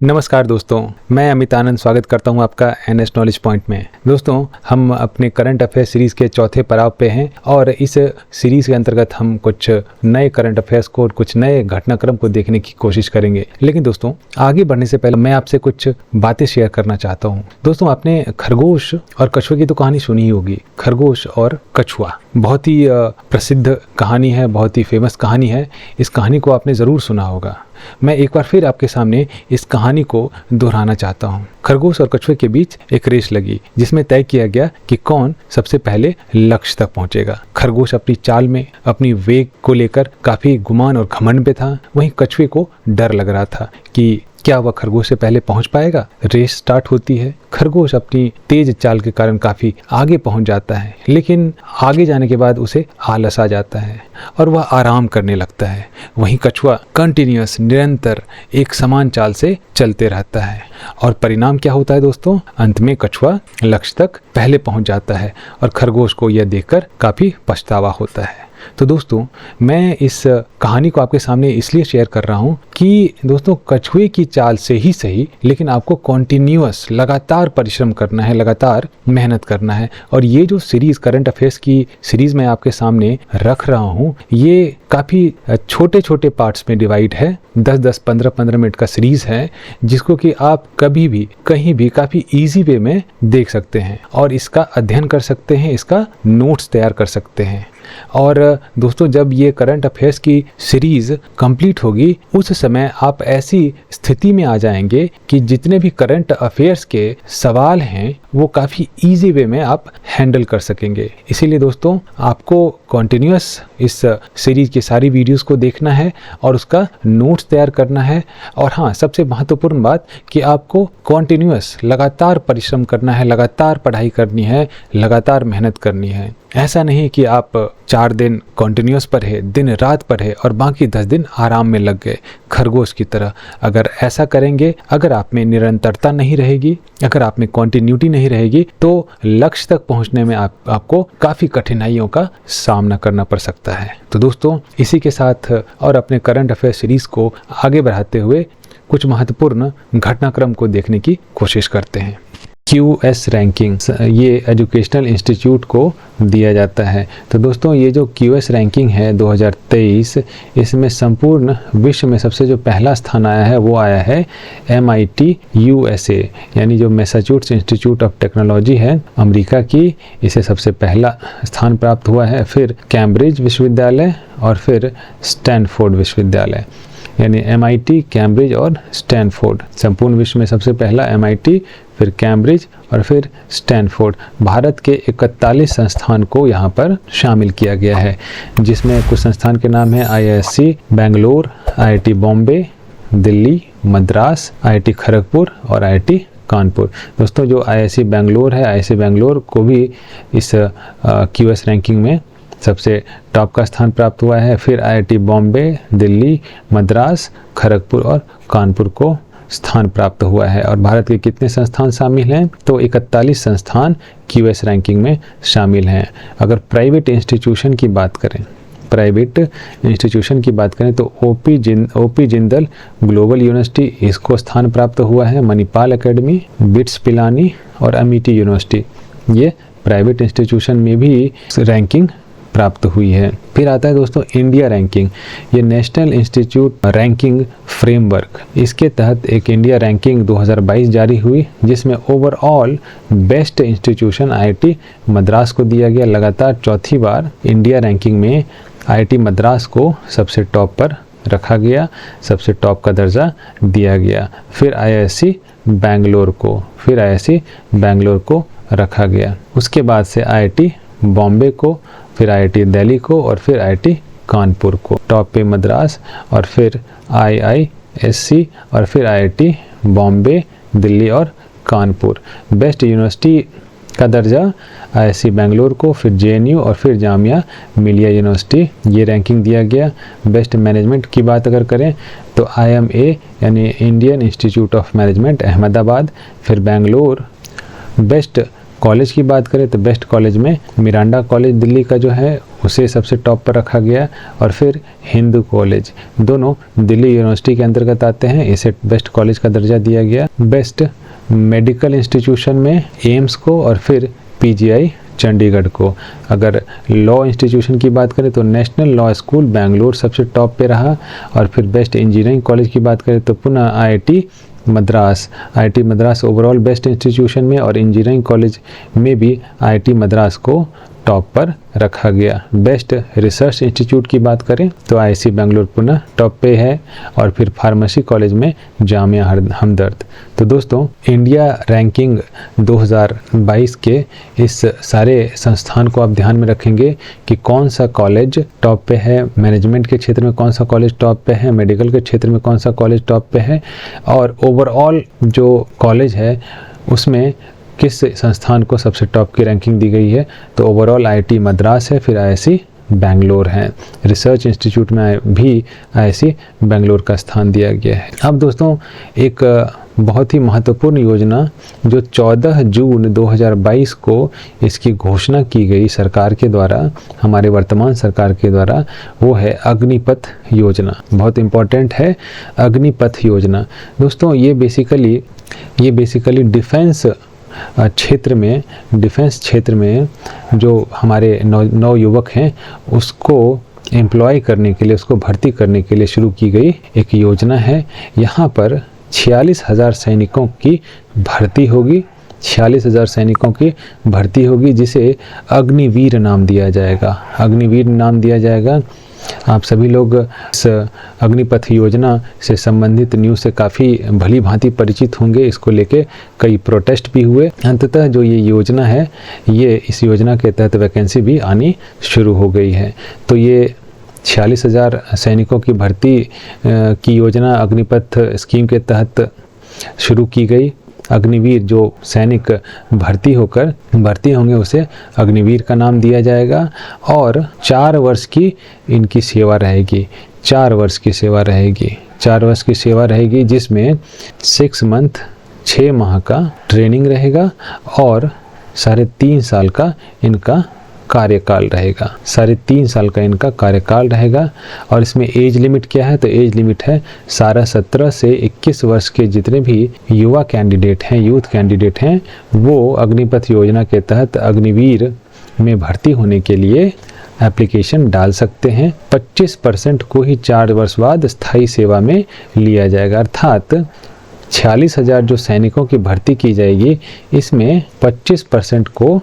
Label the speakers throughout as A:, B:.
A: नमस्कार दोस्तों, मैं अमित आनंद स्वागत करता हूं आपका एनएस नॉलेज पॉइंट में। दोस्तों, हम अपने करंट अफेयर सीरीज़ के चौथे पड़ाव पे हैं और इस सीरीज़ के अंतर्गत हम कुछ नए करंट अफेयर्स को और कुछ नए घटनाक्रम को देखने की कोशिश करेंगे। लेकिन दोस्तों, आगे बढ़ने से पहले मैं आपसे कुछ बातें शेयर करना चाहता हूँ। दोस्तों, आपने खरगोश और कछुए की तो कहानी सुनी ही होगी। खरगोश और कछुआ बहुत ही प्रसिद्ध कहानी है, बहुत ही फेमस कहानी है। इस कहानी को आपने ज़रूर सुना होगा। मैं एक बार फिर आपके सामने इस कहानी को दोहराना चाहता हूँ। खरगोश और कछुए के बीच एक रेस लगी जिसमें तय किया गया कि कौन सबसे पहले लक्ष्य तक पहुंचेगा। खरगोश अपनी चाल में, अपनी वेग को लेकर काफी गुमान और घमंड पे था। वहीं कछुए को डर लग रहा था कि क्या वह खरगोश से पहले पहुंच पाएगा। रेस स्टार्ट होती है। खरगोश अपनी तेज चाल के कारण काफी आगे पहुंच जाता है, लेकिन आगे जाने के बाद उसे आलस आ जाता है और वह आराम करने लगता है। वहीं कछुआ कंटिन्यूअस, निरंतर एक समान चाल से चलते रहता है और परिणाम क्या होता है दोस्तों? अंत में कछुआ लक्ष्य तक पहले पहुंच जाता है और खरगोश को यह देखकर काफी पछतावा होता है। तो दोस्तों, मैं इस कहानी को आपके सामने इसलिए शेयर कर रहा हूँ कि दोस्तों, कछुए की चाल से ही सही, लेकिन आपको कॉन्टिन्यूअस, लगातार परिश्रम करना है, लगातार मेहनत करना है। और ये जो सीरीज, करंट अफेयर्स की सीरीज मैं आपके सामने रख रहा हूँ, ये काफ़ी छोटे छोटे पार्ट्स में डिवाइड है। 10-10, 15-15 मिनट का सीरीज है जिसको कि आप कभी भी, कहीं भी काफ़ी ईजी वे में देख सकते हैं और इसका अध्ययन कर सकते हैं, इसका नोट्स तैयार कर सकते हैं। और दोस्तों, जब ये करंट अफेयर्स की सीरीज कंप्लीट होगी, उस समय आप ऐसी स्थिति में आ जाएंगे कि जितने भी करंट अफेयर्स के सवाल हैं वो काफ़ी इजी वे में आप हैंडल कर सकेंगे। इसीलिए दोस्तों, आपको कॉन्टिन्यूअस इस सीरीज की सारी वीडियोस को देखना है और उसका नोट्स तैयार करना है। और हाँ, सबसे महत्वपूर्ण बात कि आपको कॉन्टिन्यूअस, लगातार परिश्रम करना है, लगातार पढ़ाई करनी है, लगातार मेहनत करनी है। ऐसा नहीं कि आप 4 दिन कॉन्टिन्यूअस पढ़े, दिन रात पढ़े और बाकी 10 दिन आराम में लग गए, खरगोश की तरह। अगर ऐसा करेंगे, अगर आप में निरंतरता नहीं रहेगी, अगर आप में कॉन्टिन्यूटी नहीं रहेगी, तो लक्ष्य तक पहुंचने में आपको काफ़ी कठिनाइयों का सामना करना पड़ सकता है। तो दोस्तों, इसी के साथ और अपने करंट अफेयर सीरीज को आगे बढ़ाते हुए कुछ महत्वपूर्ण घटनाक्रम को देखने की कोशिश करते हैं। QS रैंकिंग, ये एजुकेशनल इंस्टीट्यूट को दिया जाता है। तो दोस्तों, ये जो QS रैंकिंग है 2023, इसमें संपूर्ण विश्व में सबसे जो पहला स्थान आया है वो आया है MIT USA, यानी जो मैसाचुसेट्स इंस्टीट्यूट ऑफ टेक्नोलॉजी है अमेरिका की, इसे सबसे पहला स्थान प्राप्त हुआ है। फिर कैम्ब्रिज विश्वविद्यालय और फिर स्टैनफोर्ड विश्वविद्यालय, यानी MIT, कैम्ब्रिज और स्टैनफोर्ड। संपूर्ण विश्व में सबसे पहला MIT, फिर कैम्ब्रिज और फिर स्टैनफोर्ड। भारत के 41 संस्थान को यहाँ पर शामिल किया गया है, जिसमें कुछ संस्थान के नाम है IISc Bangalore, IIT Bombay, Delhi, Madras, IIT Kharagpur और IIT कानपुर। दोस्तों, जो IISc बेंगलोर है, IISc बेंगलोर को भी इस QS रैंकिंग में सबसे टॉप का स्थान प्राप्त हुआ है। फिर IIT बॉम्बे, दिल्ली, मद्रास, खड़गपुर और कानपुर को स्थान प्राप्त हुआ है। और भारत के कितने संस्थान शामिल हैं? तो 41 संस्थान QS रैंकिंग में शामिल हैं। अगर प्राइवेट इंस्टीट्यूशन की बात करें, तो OP जिंदल ग्लोबल यूनिवर्सिटी, इसको स्थान प्राप्त हुआ है। मणिपाल एकेडमी, बिट्स पिलानी और अमिटी यूनिवर्सिटी, ये प्राइवेट इंस्टीट्यूशन में भी रैंकिंग प्राप्त हुई है। फिर आता है दोस्तों इंडिया रैंकिंग, ये नेशनल इंस्टीट्यूट रैंकिंग फ्रेमवर्क। इसके तहत एक इंडिया रैंकिंग 2022 जारी हुई, जिसमें overall best institution IIT Madras को दिया गया। लगातार चौथी बार इंडिया रैंकिंग में IIT मद्रास को सबसे टॉप पर रखा गया, सबसे टॉप का दर्जा दिया गया। फिर IISc बेंगलोर को रखा गया। उसके बाद से IIT बॉम्बे को, फिर IIT दिल्ली को और फिर IIT कानपुर को। टॉप पे मद्रास और फिर IISc और फिर IIT बॉम्बे, दिल्ली और कानपुर। बेस्ट यूनिवर्सिटी का दर्जा IISc बेंगलोर को, फिर JNU और फिर जामिया मिलिया यूनिवर्सिटी, ये रैंकिंग दिया गया। बेस्ट मैनेजमेंट की बात अगर करें तो IMA, यानी Indian institute of management Ahmedabad, फिर बेंगलोर। बेस्ट कॉलेज की बात करें तो बेस्ट कॉलेज में मिरांडा कॉलेज दिल्ली का जो है उसे सबसे टॉप पर रखा गया। और फिर हिंदू कॉलेज, दोनों दिल्ली यूनिवर्सिटी के अंतर्गत आते हैं, इसे बेस्ट कॉलेज का दर्जा दिया गया। बेस्ट मेडिकल इंस्टीट्यूशन में एम्स को और फिर पीजीआई चंडीगढ़ को। अगर लॉ इंस्टीट्यूशन की बात करें तो नेशनल लॉ स्कूल बेंगलोर सबसे टॉप पे रहा। और फिर बेस्ट इंजीनियरिंग कॉलेज की बात करें तो पुनः IIT Madras overall best institution में और इंजीनियरिंग कॉलेज में भी आईआईटी मद्रास को टॉप पर रखा गया। बेस्ट रिसर्च इंस्टीट्यूट की बात करें तो आईआईसी बेंगलोर पुनः टॉप पे है। और फिर फार्मेसी कॉलेज में जामिया हमदर्द। तो दोस्तों, इंडिया रैंकिंग 2022 के इस सारे संस्थान को आप ध्यान में रखेंगे कि कौन सा कॉलेज टॉप पे है, मैनेजमेंट के क्षेत्र में कौन सा कॉलेज टॉप पे है, मेडिकल के क्षेत्र में कौन सा कॉलेज टॉप पे है, और ओवरऑल जो कॉलेज है उसमें किस संस्थान को सबसे टॉप की रैंकिंग दी गई है। तो ओवरऑल आईआईटी मद्रास है, फिर आईआईसी बेंगलोर है। रिसर्च इंस्टीट्यूट में भी आईआईसी बेंगलोर का स्थान दिया गया है। अब दोस्तों, एक बहुत ही महत्वपूर्ण योजना जो 14 जून 2022 को इसकी घोषणा की गई सरकार के द्वारा, हमारे वर्तमान सरकार के द्वारा, वो है अग्निपथ योजना। बहुत इम्पोर्टेंट है अग्निपथ योजना। दोस्तों, ये बेसिकली डिफेंस क्षेत्र में जो हमारे नौ युवक हैं उसको एम्प्लॉय करने के लिए, उसको भर्ती करने के लिए शुरू की गई एक योजना है। यहाँ पर 46,000 सैनिकों की भर्ती होगी। 46,000 सैनिकों की भर्ती होगी जिसे अग्निवीर नाम दिया जाएगा। आप सभी लोग इस अग्निपथ योजना से संबंधित न्यूज़ से काफ़ी भली भांति परिचित होंगे। इसको लेके कई प्रोटेस्ट भी हुए। अंततः जो ये योजना है, इस योजना के तहत वैकेंसी भी आनी शुरू हो गई है। तो ये 46,000 सैनिकों की भर्ती की योजना अग्निपथ स्कीम के तहत शुरू की गई। अग्निवीर जो सैनिक भर्ती होंगे उसे अग्निवीर का नाम दिया जाएगा। और 4 वर्ष की इनकी सेवा रहेगी। 4 वर्ष की सेवा रहेगी जिसमें 6 माह का ट्रेनिंग रहेगा और 3.5 साल का इनका कार्यकाल रहेगा। और इसमें एज लिमिट क्या है? तो एज लिमिट है 17 से 21 वर्ष के जितने भी यूथ कैंडिडेट हैं वो अग्निपथ योजना के तहत अग्निवीर में भर्ती होने के लिए एप्लीकेशन डाल सकते हैं। 25% को ही 4 वर्ष बाद स्थायी सेवा में लिया जाएगा। अर्थात 46,000 जो सैनिकों की भर्ती की जाएगी, इसमें 25% को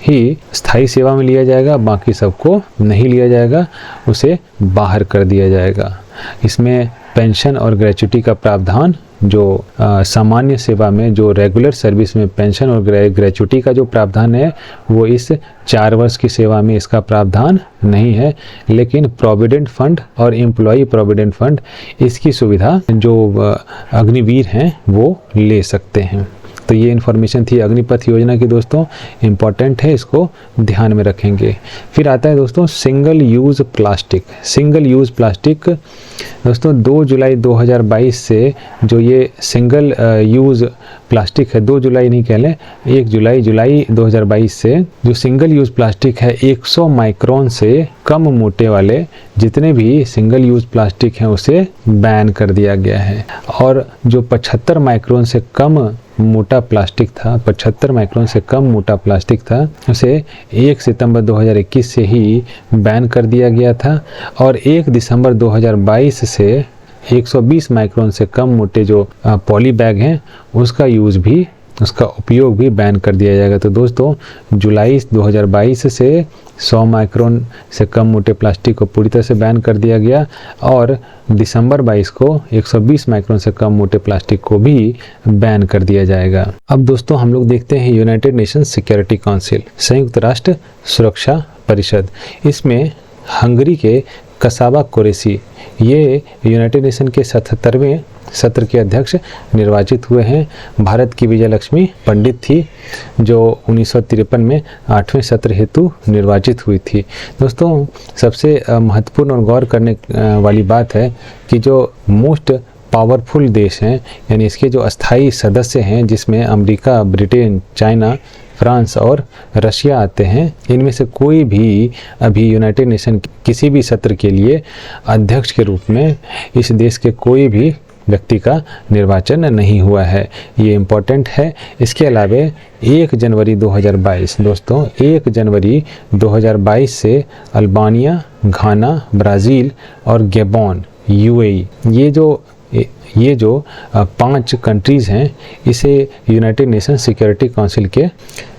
A: ही स्थायी सेवा में लिया जाएगा, बाकी सबको नहीं लिया जाएगा, उसे बाहर कर दिया जाएगा। इसमें पेंशन और ग्रेच्युटी का प्रावधान, जो सामान्य सेवा में, जो रेगुलर सर्विस में पेंशन और ग्रेच्युटी का जो प्रावधान है, वो इस 4 वर्ष की सेवा में इसका प्रावधान नहीं है। लेकिन प्रोविडेंट फंड और एम्प्लॉय प्रोविडेंट फंड, इसकी सुविधा जो अग्निवीर हैं वो ले सकते हैं। तो ये इन्फॉर्मेशन थी अग्निपथ योजना की दोस्तों, इम्पॉर्टेंट है, इसको ध्यान में रखेंगे। फिर आता है दोस्तों सिंगल यूज़ प्लास्टिक। दोस्तों 2 जुलाई 2022 से जो ये सिंगल यूज़ प्लास्टिक है, 2 जुलाई नहीं कह लें, 1 जुलाई 2022 से जो सिंगल यूज़ प्लास्टिक है, 100 माइक्रोन से कम मोटे वाले जितने भी सिंगल यूज़ प्लास्टिक हैं उसे बैन कर दिया गया है। और जो 75 माइक्रोन से कम मोटा प्लास्टिक था उसे 1 सितंबर 2021 से ही बैन कर दिया गया था। और 1 दिसंबर 2022 से 120 माइक्रोन से कम मोटे जो पॉली बैग हैं उसका उपयोग भी बैन कर दिया जाएगा। तो दोस्तों जुलाई 2022 से 100 माइक्रोन से कम मोटे प्लास्टिक को पूरी तरह से बैन कर दिया गया और दिसंबर 22 को 120 माइक्रोन से कम मोटे प्लास्टिक को भी बैन कर दिया जाएगा। अब दोस्तों हम लोग देखते हैं यूनाइटेड नेशंस सिक्योरिटी काउंसिल, संयुक्त राष्ट्र सुरक्षा परिषद। इसमें हंगरी के कसाबा कोरेसी ये यूनाइटेड नेशन के 77वें सत्र के अध्यक्ष निर्वाचित हुए हैं। भारत की विजयलक्ष्मी पंडित थी जो 1953 में 8वें सत्र हेतु निर्वाचित हुई थी। दोस्तों सबसे महत्वपूर्ण और गौर करने वाली बात है कि जो मोस्ट पावरफुल देश हैं, यानी इसके जो अस्थाई सदस्य हैं, जिसमें अमेरिका, ब्रिटेन, चाइना, फ्रांस और रशिया आते हैं। इनमें से कोई भी अभी यूनाइटेड नेशन किसी भी सत्र के लिए अध्यक्ष के रूप में इस देश के कोई भी व्यक्ति का निर्वाचन नहीं हुआ है, ये इम्पोर्टेंट है। इसके अलावा 1 जनवरी 2022 दोस्तों 1 जनवरी 2022 से अल्बानिया, घाना, ब्राज़ील और गैबोन, यूएई ये जो 5 कंट्रीज़ हैं, इसे यूनाइटेड नेशन सिक्योरिटी काउंसिल के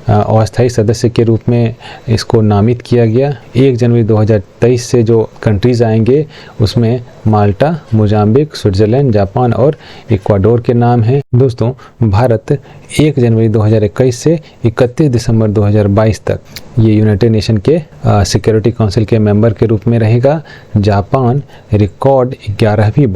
A: अस्थायी सदस्य के रूप में इसको नामित किया गया। 1 जनवरी 2023 से जो कंट्रीज़ आएंगे उसमें माल्टा, मोजाम्बिक, स्विट्ज़रलैंड, जापान और इक्वाडोर के नाम हैं। दोस्तों भारत 1 जनवरी 2021 से 31 दिसंबर 2022 तक ये यूनाइटेड नेशन के सिक्योरिटी काउंसिल के मेंबर के रूप में रहेगा। जापान रिकॉर्ड 11वीं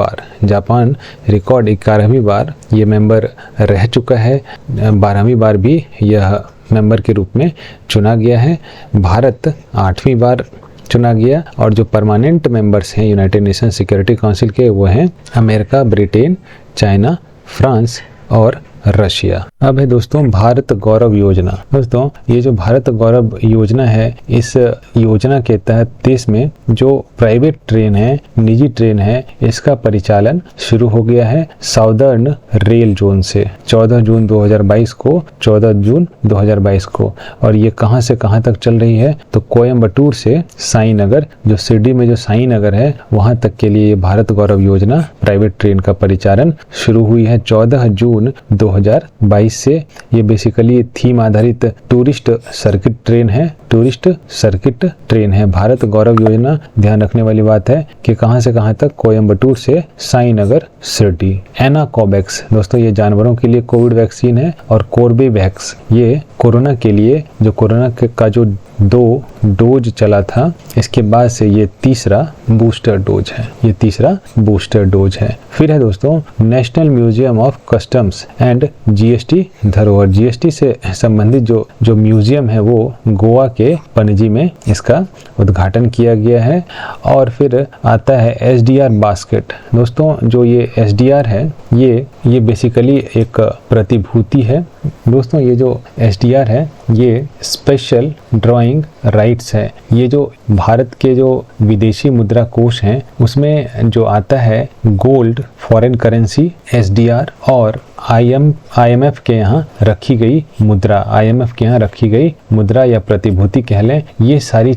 A: बार ये मेंबर रह चुका है। 12वीं बार भी यह मेंबर के रूप में चुना गया है। भारत 8वीं बार चुना गया और जो परमानेंट मेंबर्स हैं यूनाइटेड नेशन सिक्योरिटी काउंसिल के वो हैं अमेरिका, ब्रिटेन, चाइना, फ्रांस और रशिया। अब है दोस्तों भारत गौरव योजना। दोस्तों ये जो भारत गौरव योजना है, इस योजना के तहत देश में जो प्राइवेट ट्रेन है, निजी ट्रेन है, इसका परिचालन शुरू हो गया है साउदर्न रेल जोन से 14 जून 2022 को। और ये कहां से कहां तक चल रही है तो कोयम्बटूर से साईनगर, जो शिरडी में जो साईनगर है वहां तक के लिए भारत गौरव योजना प्राइवेट ट्रेन का परिचालन शुरू हुई है 14 जून 2022 से। ये बेसिकली थीम आधारित टूरिस्ट सर्किट ट्रेन है। भारत गौरव योजना, ध्यान रखने वाली बात है कि कहां से कहां तक, कोयम्बटूर से साईनगर, शिरडी। एनाकोवैक्स दोस्तों ये जानवरों के लिए कोविड वैक्सीन है और कोर्बेवैक्स ये कोरोना के लिए, जो कोरोना का जो 2 डोज चला था इसके बाद से ये तीसरा बूस्टर डोज है। फिर है दोस्तों national museum of customs and GST धरोहर। जीएसटी से संबंधित जो म्यूजियम है वो गोवा के पणजी में इसका उद्घाटन किया गया है। और फिर आता है एसडीआर बास्केट। दोस्तों जो ये एसडीआर है ये बेसिकली एक प्रतिभूति है। दोस्तों ये जो एसडीआर है ये स्पेशल ड्राइंग राइट्स है। ये जो भारत के जो विदेशी मुद्रा कोष हैं उसमें जो आता है गोल्ड, फॉरेन करेंसी, एसडीआर और आईएमएफ के यहाँ रखी गई मुद्रा या प्रतिभूति कह लें, ये सभी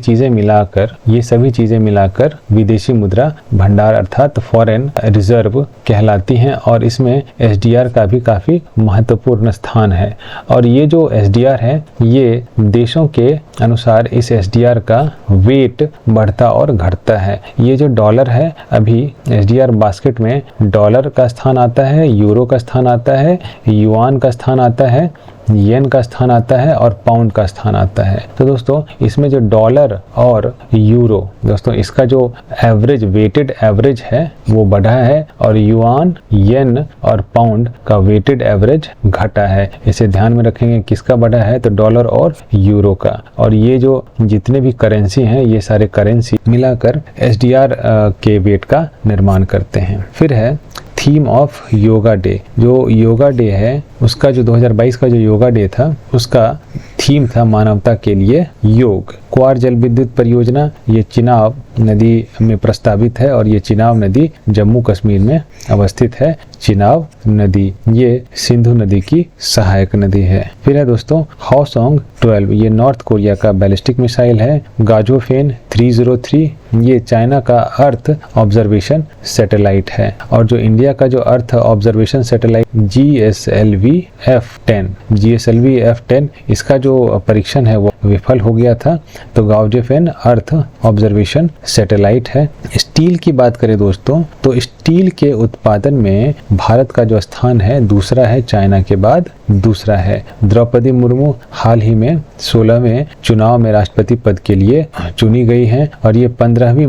A: चीजें मिलाकर विदेशी मुद्रा भंडार अर्थात फॉरेन रिजर्व कहलाती हैं। और इसमें एसडीआर का भी काफी महत्वपूर्ण स्थान है। और ये जो एसडीआर है ये देशों के अनुसार इस एसडीआर का वेट बढ़ता और घटता है। ये जो डॉलर है, अभी एसडीआर बास्केट में डॉलर का स्थान आता है, यूरो का स्थान आता है, युआन का स्थान आता है, येन का स्थान आता है और पाउंड का स्थान आता है। तो दोस्तों इसमें जो डॉलर और यूरो, दोस्तों इसका जो वेटेड एवरेज है वो बढ़ा है और युआन, येन और पाउंड का वेटेड एवरेज घटा है। इसे ध्यान में रखेंगे किसका बढ़ा है तो डॉलर और यूरो का। और ये जो जितने भी करेंसी हैं ये सारे करेंसी मिलाकर एसडीआर के वेट का निर्माण करते हैं। फिर है थीम ऑफ योगा डे। जो योगा डे है उसका जो 2022 का जो योगा डे था उसका थीम था मानवता के लिए योग। क्वार जल विद्युत परियोजना ये चिनाब नदी में प्रस्तावित है और ये चिनाब नदी जम्मू कश्मीर में अवस्थित है। चिनाब नदी ये सिंधु नदी की सहायक नदी है। फिर है दोस्तों हाओसोंग 12, ये नॉर्थ कोरिया का बैलिस्टिक मिसाइल है। गाजोफेन 303 ये चाइना का अर्थ ऑब्जर्वेशन सैटेलाइट है। और जो इंडिया का जो earth observation satellite GSLV F10 इसका जो परीक्षण है वो विफल हो गया था। तो गाजोफेन अर्थ ऑब्जर्वेशन सैटेलाइट है। स्टील की बात करें दोस्तों तो स्टील के उत्पादन में भारत का जो स्थान है दूसरा है, चाइना के बाद दूसरा है। द्रौपदी मुर्मू हाल ही में 16वें चुनाव में राष्ट्रपति पद के लिए चुनी गई हैं और ये 15वीं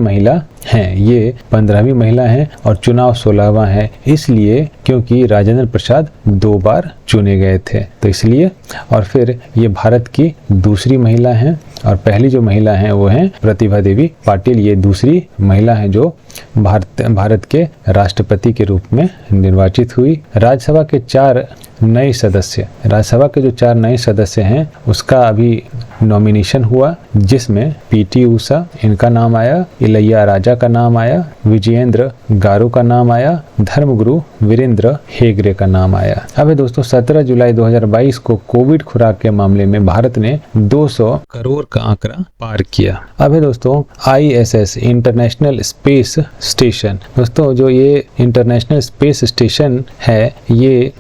A: महिला हैं और चुनाव 16वां है, इसलिए क्योंकि राजेंद्र प्रसाद 2 बार चुने गए थे तो इसलिए। और फिर ये भारत की दूसरी महिला हैं और पहली जो महिला हैं वो हैं प्रतिभा देवी पाटिल। ये दूसरी महिला हैं जो भारत के राष्ट्रपति के रूप में निर्वाचित हुई। राज्यसभा के 4 नए सदस्य, राज्यसभा के जो 4 नए सदस्य हैं उसका अभी नॉमिनेशन हुआ, जिसमें पीटी ऊषा इनका नाम आया, इलैया राजा का नाम आया, विजयेंद्र गारू का नाम आया, धर्मगुरु वीरेंद्र हेगड़े का नाम आया। अब दोस्तों 17 जुलाई 2022 को कोविड खुराक के मामले में भारत ने 200 करोड़ का आंकड़ा पार किया। अब दोस्तों ISS इंटरनेशनल स्पेस स्टेशन, दोस्तों जो ये इंटरनेशनल स्पेस स्टेशन है ये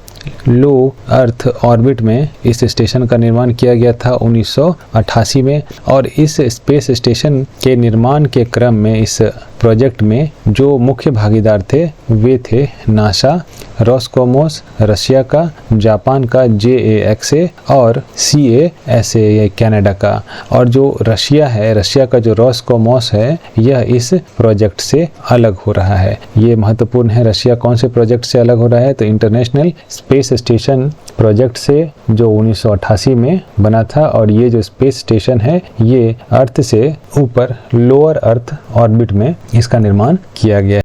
A: लो अर्थ ऑर्बिट में इस स्टेशन का निर्माण किया गया था 1988 में, और इस स्पेस स्टेशन के निर्माण के क्रम में इस प्रोजेक्ट में जो मुख्य भागीदार थे वे थे नासा, रोस्कोमोस रशिया का, जापान का JAXA और CASA कनाडा का। और जो रशिया है, रशिया का जो रोस्कोमोस है यह इस प्रोजेक्ट से अलग हो रहा है। ये महत्वपूर्ण है, रशिया कौन से प्रोजेक्ट से अलग हो रहा है, तो इंटरनेशनल स्पेस स्टेशन प्रोजेक्ट से जो 1988 में बना था, और ये जो स्पेस स्टेशन है ये अर्थ से ऊपर लोअर अर्थ ऑर्बिट में इसका निर्माण किया गया